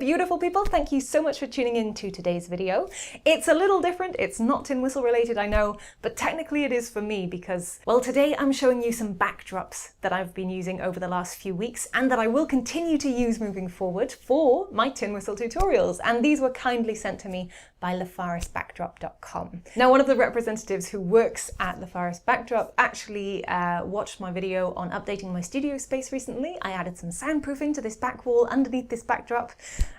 beautiful people, thank you so much for tuning in to today's video. It's a little different, it's not tin whistle related, I know, but technically it is for me because, well, today I'm showing you some backdrops that I've been using over the last few weeks and that I will continue to use moving forward for my tin whistle tutorials. And these were kindly sent to me by LaFarisBackdrop.com. Now, one of the representatives who works at LaFaris Backdrop actually watched my video on updating my studio space recently. I added some soundproofing to this back wall underneath this backdrop.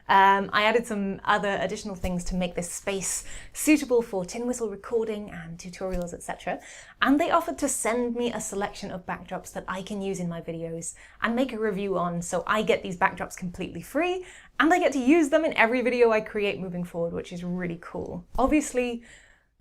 I added some other additional things to make this space suitable for tin whistle recording and tutorials, etc. And they offered to send me a selection of backdrops that I can use in my videos and make a review on, so I get these backdrops completely free and I get to use them in every video I create moving forward, which is really cool. Obviously,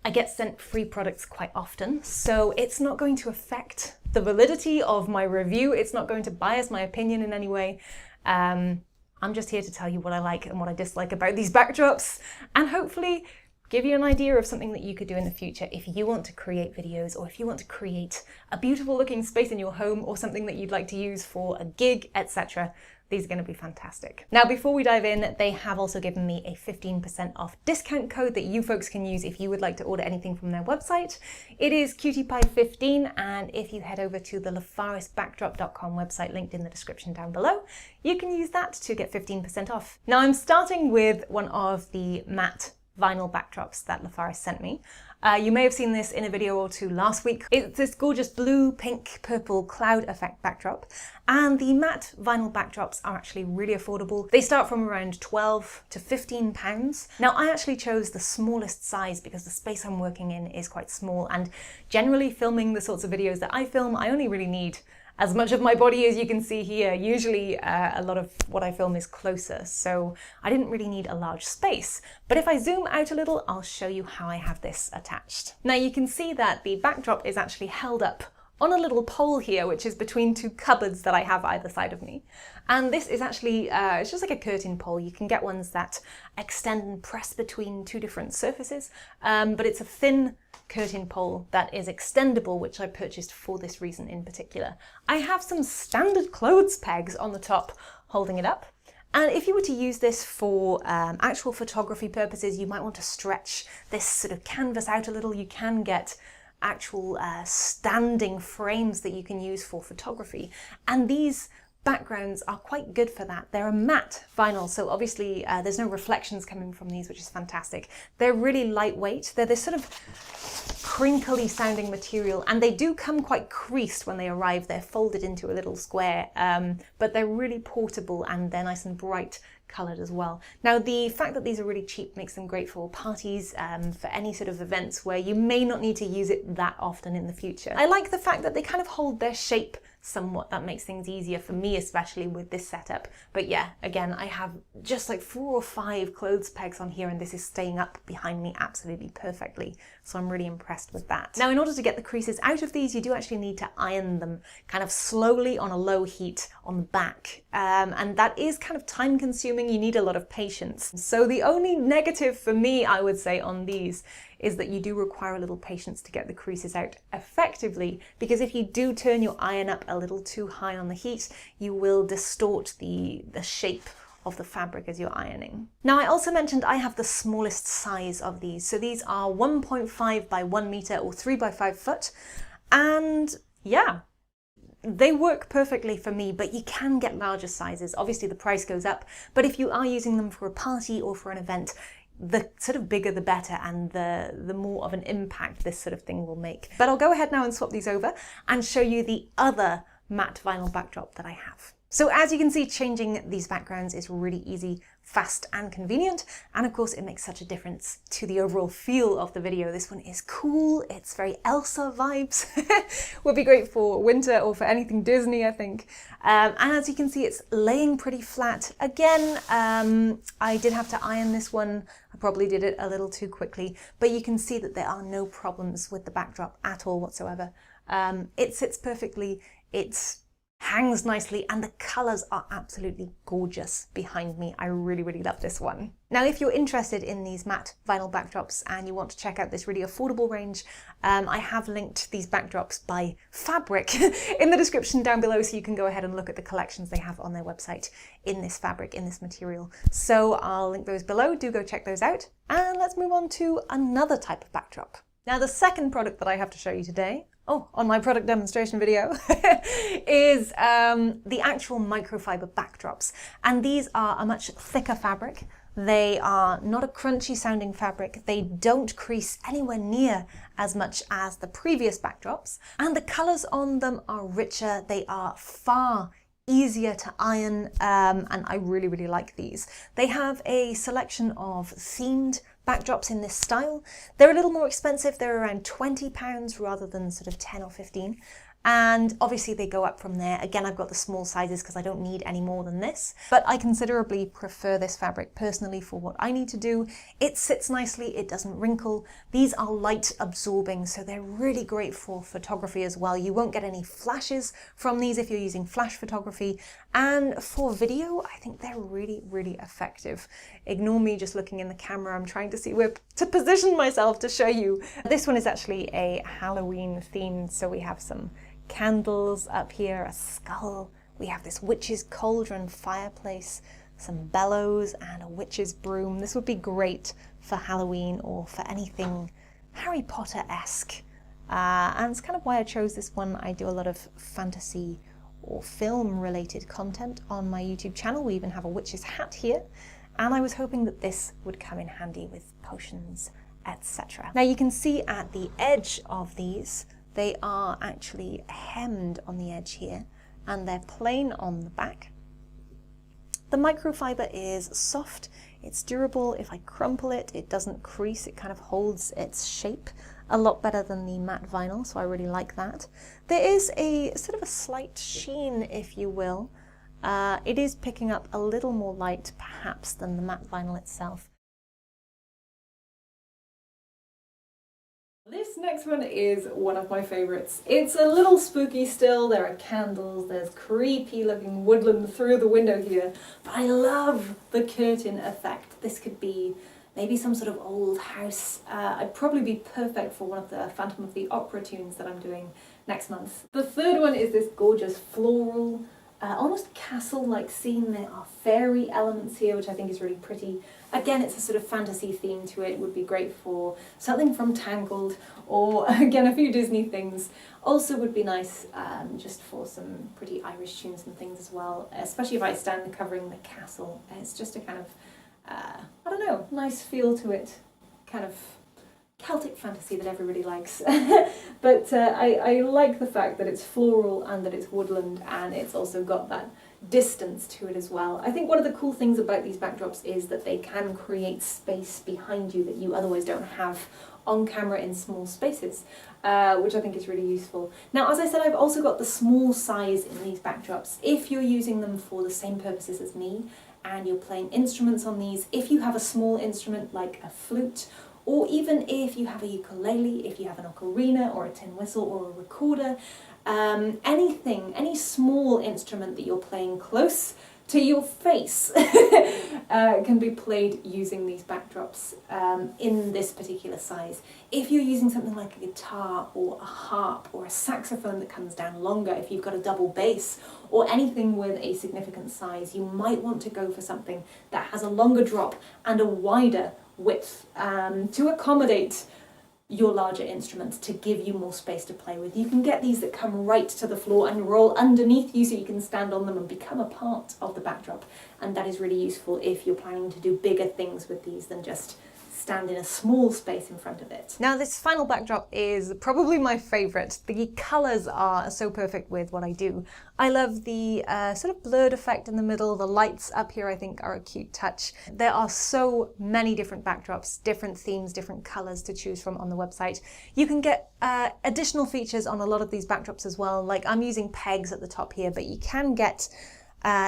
I get sent free products quite often, so it's not going to affect the validity of my review. It's not going to bias my opinion in any way. I'm just here to tell you what I like and what I dislike about these backdrops, and hopefully give you an idea of something that you could do in the future if you want to create videos, or if you want to create a beautiful looking space in your home, or something that you'd like to use for a gig, etc. These are going to be fantastic. Now, before we dive in, they have also given me a 15% off discount code that you folks can use if you would like to order anything from their website. It is QTPie15, and if you head over to the LaFarisBackdrop.com website linked in the description down below, you can use that to get 15% off. Now, I'm starting with one of the matte vinyl backdrops that LaFaris sent me. You may have seen this in a video or two last week. It's this gorgeous blue, pink, purple cloud effect backdrop, and the matte vinyl backdrops are actually really affordable. They start from around 12 to 15 pounds. Now, I actually chose the smallest size because the space I'm working in is quite small, and generally filming the sorts of videos that I film, I only really need as much of my body as you can see here. Usually a lot of what I film is closer, so I didn't really need a large space. But if I zoom out a little, I'll show you how I have this attached. Now you can see that the backdrop is actually held up on a little pole here, which is between two cupboards that I have either side of me. And this is actually, it's just like a curtain pole. You can get ones that extend and press between two different surfaces, but it's a thin curtain pole that is extendable, which I purchased for this reason in particular. I have some standard clothes pegs on the top holding it up. And if you were to use this for actual photography purposes, you might want to stretch this sort of canvas out a little. You can get actual standing frames that you can use for photography. And these backgrounds are quite good for that. They're a matte vinyl, so obviously there's no reflections coming from these, which is fantastic. They're really lightweight. They're this sort of crinkly sounding material, and they do come quite creased when they arrive. They're folded into a little square, but they're really portable and they're nice and bright coloured as well. Now, the fact that these are really cheap makes them great for parties, for any sort of events where you may not need to use it that often in the future. I like the fact that they kind of hold their shape somewhat. That makes things easier for me, especially with this setup. But yeah, again, I have just like 4 or 5 clothes pegs on here, and this is staying up behind me absolutely perfectly. So I'm really impressed with that. Now, in order to get the creases out of these, you do actually need to iron them kind of slowly on a low heat on the back. And that is kind of time consuming. You need a lot of patience. So the only negative for me, I would say, on these is that you do require a little patience to get the creases out effectively, because if you do turn your iron up a little too high on the heat, you will distort the shape of the fabric as you're ironing. Now, I also mentioned I have the smallest size of these. So these are 1.5 by 1 meter or 3 by 5 foot. And yeah, they work perfectly for me, but you can get larger sizes. Obviously the price goes up, but if you are using them for a party or for an event, the sort of bigger the better, and the more of an impact this sort of thing will make. But I'll go ahead now and swap these over and show you the other matte vinyl backdrop that I have. So as you can see, changing these backgrounds is really easy, fast and convenient, and of course it makes such a difference to the overall feel of the video. This one is cool, it's very Elsa vibes. Would be great for winter or for anything Disney, I think. And as you can see, it's laying pretty flat. Again, I did have to iron this one. I probably did it a little too quickly, but you can see that there are no problems with the backdrop at all whatsoever. It sits perfectly. It's hangs nicely, and the colours are absolutely gorgeous behind me. I really, really love this one. Now, if you're interested in these matte vinyl backdrops and you want to check out this really affordable range, I have linked these backdrops by fabric in the description down below, so you can go ahead and look at the collections they have on their website in this fabric, in this material. So I'll link those below, do go check those out. And let's move on to another type of backdrop. Now, the second product that I have to show you today, on my product demonstration video, is the actual microfiber backdrops. And these are a much thicker fabric. They are not a crunchy sounding fabric. They don't crease anywhere near as much as the previous backdrops. And the colors on them are richer. They are far easier to iron, and I really, really like these. They have a selection of themed backdrops in this style. They're a little more expensive. They're around £20 rather than sort of 10 or 15. And obviously they go up from there. Again, I've got the small sizes because I don't need any more than this, but I considerably prefer this fabric personally for what I need to do. It sits nicely, it doesn't wrinkle. These are light absorbing, so they're really great for photography as well. You won't get any flashes from these if you're using flash photography. And for video, I think they're really, really effective. Ignore me just looking in the camera. I'm trying to see where to position myself to show you. This one is actually a Halloween themed, so we have some candles up here, a skull, we have this witch's cauldron fireplace, some bellows, and a witch's broom. This would be great for Halloween or for anything Harry Potter-esque. And it's kind of why I chose this one. I do a lot of fantasy or film related content on my YouTube channel. We even have a witch's hat here, and I was hoping that this would come in handy with potions, etc. Now you can see at the edge of these, they are actually hemmed on the edge here, and they're plain on the back. The microfiber is soft, it's durable. If I crumple it, it doesn't crease, it kind of holds its shape a lot better than the matte vinyl, so I really like that. There is a sort of a slight sheen, if you will. It is picking up a little more light, perhaps, than the matte vinyl itself. This next one is one of my favourites. It's a little spooky still, there are candles, there's creepy looking woodland through the window here, but I love the curtain effect. This could be maybe some sort of old house. I'd probably be perfect for one of the Phantom of the Opera tunes that I'm doing next month. The third one is this gorgeous floral, almost castle-like scene. There are fairy elements here, which I think is really pretty. Again, it's a sort of fantasy theme to it. It would be great for something from Tangled, or again, a few Disney things. Also would be nice just for some pretty Irish tunes and things as well, especially if I stand covering the castle. It's just a kind of, I don't know, nice feel to it, kind of Celtic fantasy that everybody likes. But I like the fact that it's floral and that it's woodland, and it's also got that distance to it as well. I think one of the cool things about these backdrops is that they can create space behind you that you otherwise don't have on camera in small spaces, which I think is really useful. Now, as I said, I've also got the small size in these backdrops. If you're using them for the same purposes as me and you're playing instruments on these, if you have a small instrument like a flute, or even if you have a ukulele, if you have an ocarina or a tin whistle or a recorder, anything, any small instrument that you're playing close to your face can be played using these backdrops in this particular size. If you're using something like a guitar or a harp or a saxophone that comes down longer, if you've got a double bass or anything with a significant size, you might want to go for something that has a longer drop and a wider width to accommodate your larger instruments, to give you more space to play with. You can get these that come right to the floor and roll underneath you so you can stand on them and become a part of the backdrop, and that is really useful if you're planning to do bigger things with these than just stand in a small space in front of it. Now, this final backdrop is probably my favourite. The colours are so perfect with what I do. I love the sort of blurred effect in the middle. The lights up here I think are a cute touch. There are so many different backdrops, different themes, different colours to choose from on the website. You can get additional features on a lot of these backdrops as well. Like, I'm using pegs at the top here, but you can get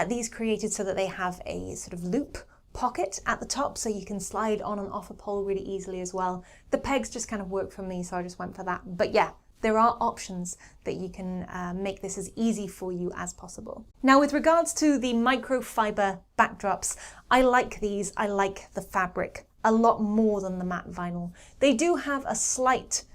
these created so that they have a sort of loop pocket at the top, so you can slide on and off a pole really easily as well. The pegs just kind of work for me, so I just went for that. But yeah, there are options that you can make this as easy for you as possible. Now, with regards to the microfiber backdrops, I like these. I like the fabric a lot more than the matte vinyl. They do have a slight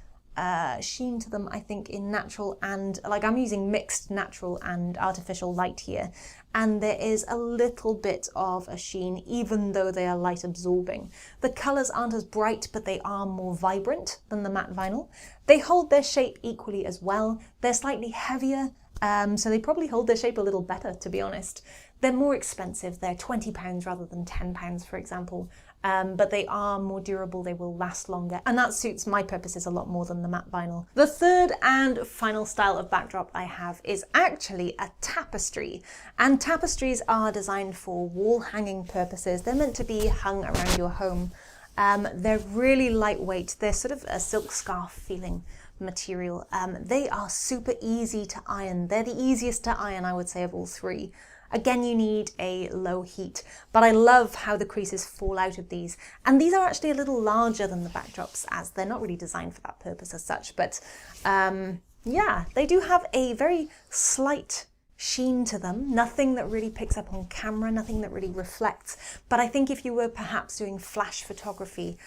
sheen to them, I think, in natural and, like, I'm using mixed natural and artificial light here, and there is a little bit of a sheen even though they are light absorbing. The colours aren't as bright, but they are more vibrant than the matte vinyl. They hold their shape equally as well. They're slightly heavier, so they probably hold their shape a little better, to be honest. They're more expensive. They're £20 rather than £10, for example. But they are more durable, they will last longer, and that suits my purposes a lot more than the matte vinyl. The third and final style of backdrop I have is actually a tapestry, and tapestries are designed for wall hanging purposes. They're meant to be hung around your home. They're really lightweight. They're sort of a silk scarf feeling material. They are super easy to iron. They're the easiest to iron, I would say, of all three. Again, you need a low heat, but I love how the creases fall out of these. And these are actually a little larger than the backdrops, as they're not really designed for that purpose as such. But yeah, they do have a very slight sheen to them, nothing that really picks up on camera, nothing that really reflects. But I think if you were perhaps doing flash photography,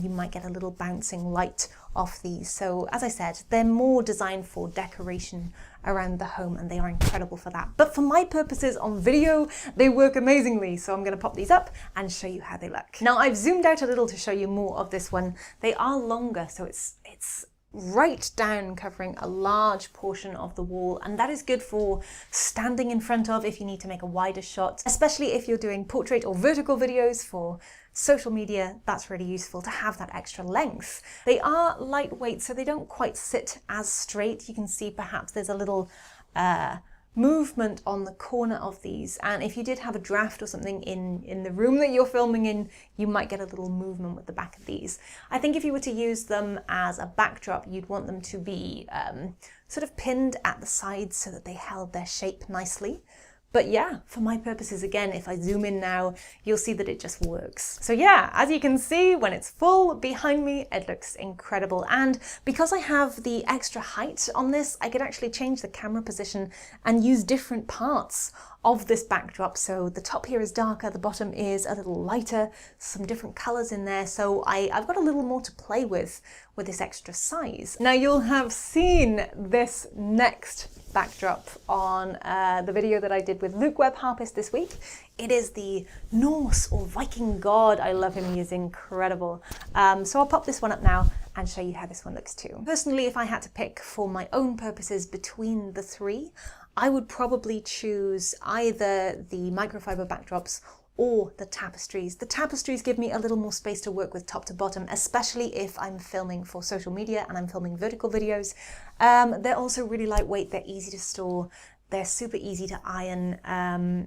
you might get a little bouncing light off these. So as I said, they're more designed for decoration around the home, and they are incredible for that. But for my purposes on video, they work amazingly. So I'm going to pop these up and show you how they look. Now, I've zoomed out a little to show you more of this one. They are longer, so it's right down, covering a large portion of the wall, and that is good for standing in front of if you need to make a wider shot, especially if you're doing portrait or vertical videos for social media. That's really useful to have that extra length. They are lightweight, so they don't quite sit as straight. You can see perhaps there's a little movement on the corner of these, and if you did have a draft or something in the room that you're filming in, you might get a little movement with the back of these. I think if you were to use them as a backdrop, you'd want them to be sort of pinned at the sides so that they held their shape nicely. But yeah, for my purposes, again, if I zoom in now, you'll see that it just works. So yeah, as you can see, when it's full behind me, it looks incredible. And because I have the extra height on this, I could actually change the camera position and use different parts of this backdrop. So the top here is darker, the bottom is a little lighter, some different colors in there. So I've got a little more to play with this extra size. Now, you'll have seen this next backdrop on the video that I did with Luke Webb Harpist this week. It is the Norse or Viking god. I love him, he is incredible. So I'll pop this one up now and show you how this one looks too. Personally, if I had to pick for my own purposes between the three, I would probably choose either the microfiber backdrops or the tapestries. The tapestries give me a little more space to work with top to bottom, especially if I'm filming for social media and I'm filming vertical videos. They're also really lightweight, they're easy to store, they're super easy to iron.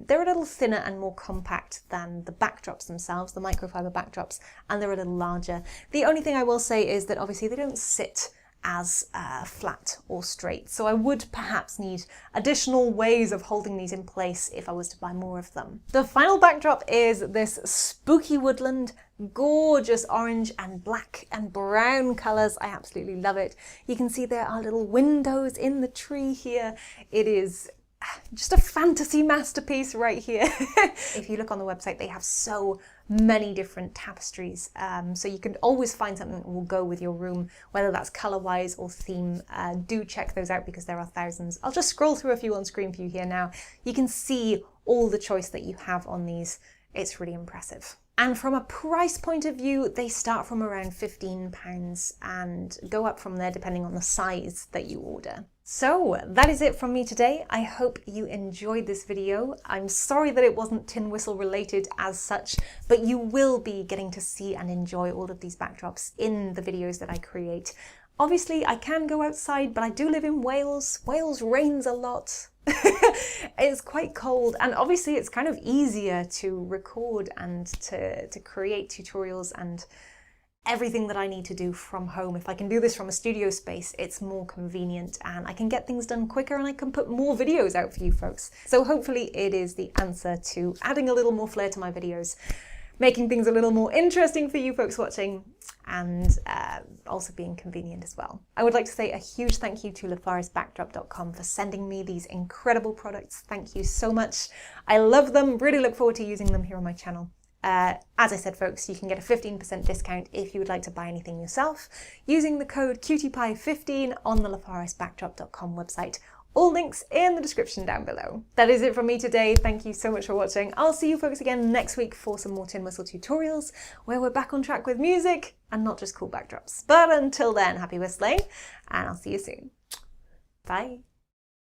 They're a little thinner and more compact than the backdrops themselves, the microfiber backdrops, and they're a little larger. The only thing I will say is that obviously they don't sit as flat or straight. So I would perhaps need additional ways of holding these in place if I was to buy more of them. The final backdrop is this spooky woodland, gorgeous orange and black and brown colors. I absolutely love it. You can see there are little windows in the tree here. It is just a fantasy masterpiece right here. If you look on the website, they have so many different tapestries, so you can always find something that will go with your room, whether that's color-wise or theme. Do check those out because there are thousands. I'll just scroll through a few on screen for you here now. You can see all the choice that you have on these. It's really impressive. And from a price point of view, they start from around £15 and go up from there depending on the size that you order. So that is it from me today. I hope you enjoyed this video. I'm sorry that it wasn't tin whistle related as such, but you will be getting to see and enjoy all of these backdrops in the videos that I create. Obviously, I can go outside, but I do live in Wales. Wales rains a lot. It's quite cold, and obviously it's kind of easier to record and to create tutorials and everything that I need to do from home. If I can do this from a studio space, it's more convenient and I can get things done quicker and I can put more videos out for you folks. So hopefully it is the answer to adding a little more flair to my videos. making things a little more interesting for you folks watching, and also being convenient as well. I would like to say a huge thank you to LaForestBackdrop.com for sending me these incredible products. Thank you so much. I love them, really look forward to using them here on my channel. As I said, folks, you can get a 15% discount if you would like to buy anything yourself using the code QTPie15 on the LaForestBackdrop.com website. All links in the description down below. That is it from me today. Thank you so much for watching. I'll see you folks again next week for some more tin whistle tutorials where we're back on track with music and not just cool backdrops. But until then, happy whistling, and I'll see you soon. Bye.